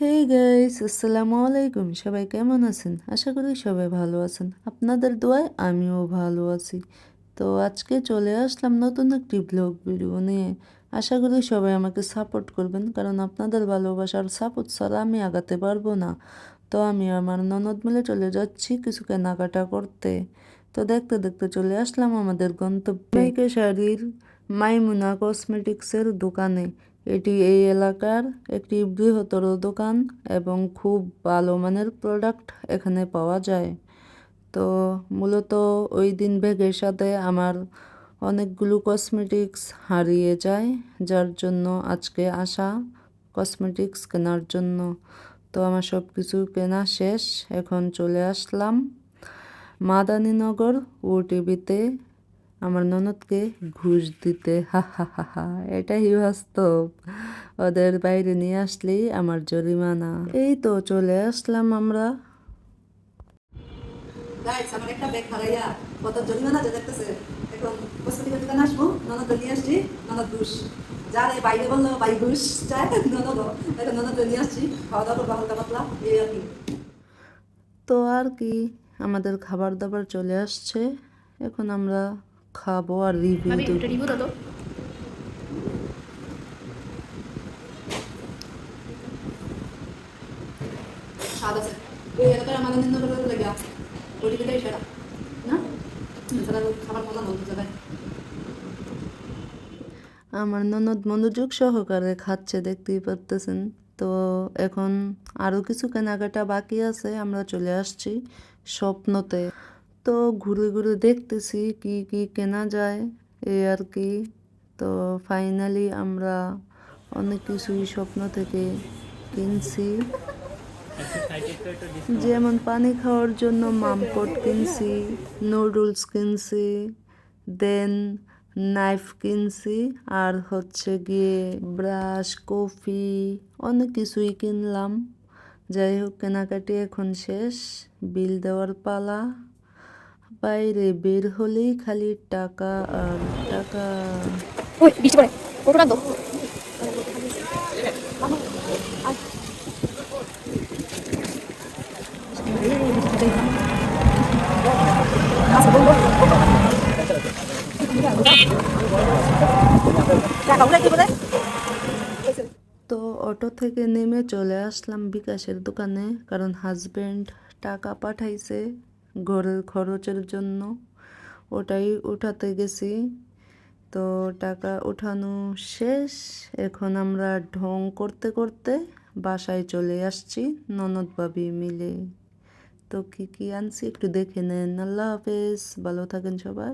Hey guys, আসসালামু আলাইকুম। সবাই কেমন আছেন? আশা করি সবাই ভালো আছেন। আপনাদের দোয়ায় আমিও ভালো আছি। তো আজকে চলে আসলাম নতুন একটি ব্লগ ভিডিও নিয়ে। আশা করি সবাই আমাকে সাপোর্ট করবেন, কারণ আপনাদের ভালোবাসার সাপোর্ট ছাড়া আমি আগাতে পারবো না। তো আমি আমার ননদ মিলে চলে যাচ্ছি কিছু কেনাকাটা করতে। তো দেখতে দেখতে চলে আসলাম আমাদের গন্তব্যে, মেয়েকে শাড়ির মাইমুনা কসমেটিক্সের দোকানে। এটি এই এলাকার একটি বৃহত্তর দোকান এবং খুব ভালো মানের প্রোডাক্ট এখানে পাওয়া যায়। তো মূলত ওই দিন ব্যাগের সাথে আমার অনেকগুলো কসমেটিক্স হারিয়ে যায়, যার জন্য আজকে আসা কসমেটিক্স কেনার জন্য। তো আমার সব কিছু কেনা শেষ, এখন চলে আসলাম মাদানীনগর ওটিভিতে আমার ননদকে ঘুষ দিতে। হা হা হা হা, এটাই বাস্তব। ওদের বাইরে নিয়ে আসলেই আমার জরিমানা। এই তো চলে আসলাম আমরা। গাইস আমার একটা ব্যাগ হারাইয়া কত জরিমানা যে দেখতেছে। এখন কসমেটিকের দোকানে আসবো, ননদ নিয়ে আসছি, ননদ ঘুষ। যারে বাইরে বললো বাই ঘুষ চায় ননদ, এখন ননদ নিয়ে আসছি, খাওয়া দাওয়া করবো হালকা পাতলা, এই আর কি। তো আর কি, আমাদের খাবার দাবার চলে আসছে, এখন আমরা খাবো আর রিভিউ ভাবি দেব। এটা রিভিউ দাও তো। স্বাদ আছে এই এলাকার আমাদের নিম্ন করে লেগে ওইদিকে সেরা না, এছাড়া খাবার মজা নতুন জায়গায়। আমার ননদ মনোযোগ সহকারে খাচ্ছে, দেখতেই পারতেছেন। তো এখন আরও কিছু কেনাকাটা বাকি আছে, আমরা চলে আসছি স্বপ্নতে। তো ঘুরে ঘুরে দেখতেছি কি কি কেনা যায়, এই আর কি। তো ফাইনালি আমরা অনেক কিছুই স্বপ্ন থেকে কিনছি, যেমন পানি খাওয়ার জন্য মামপট কিনছি, নুডলস কিনছি, দেন নাইফ কিনছি, আর হচ্ছে গিয়ে ব্রাশ, কফি, অনেক কিছুই কিনলাম। যাই হোক, কেনাকাটি এখন শেষ, বিল দেওয়ার পালা। বাইরে বের হলেই খালি টাকা আর টাকা। ওই বৃষ্টি পড়ে, ওটা রাখ দাও। আচ্ছা বলবো টাকা উড়াই কি বলে। তো অটো থেকে নেমে চলে আসলাম বিকাশের দোকানে, কারণ হাজবেন্ড টাকা পাঠাইছে ঘরের খরচের জন্য, ওটাই উঠাতে গেছি। তো টাকা উঠানো শেষ, এখন আমরা ঢং করতে করতে বাসায় চলে আসছি ননদ ভাবি মিলে। তো কি কি আনছি একটু দেখে নেন। আল্লাহ হাফেজ, ভালো থাকেন সবাই।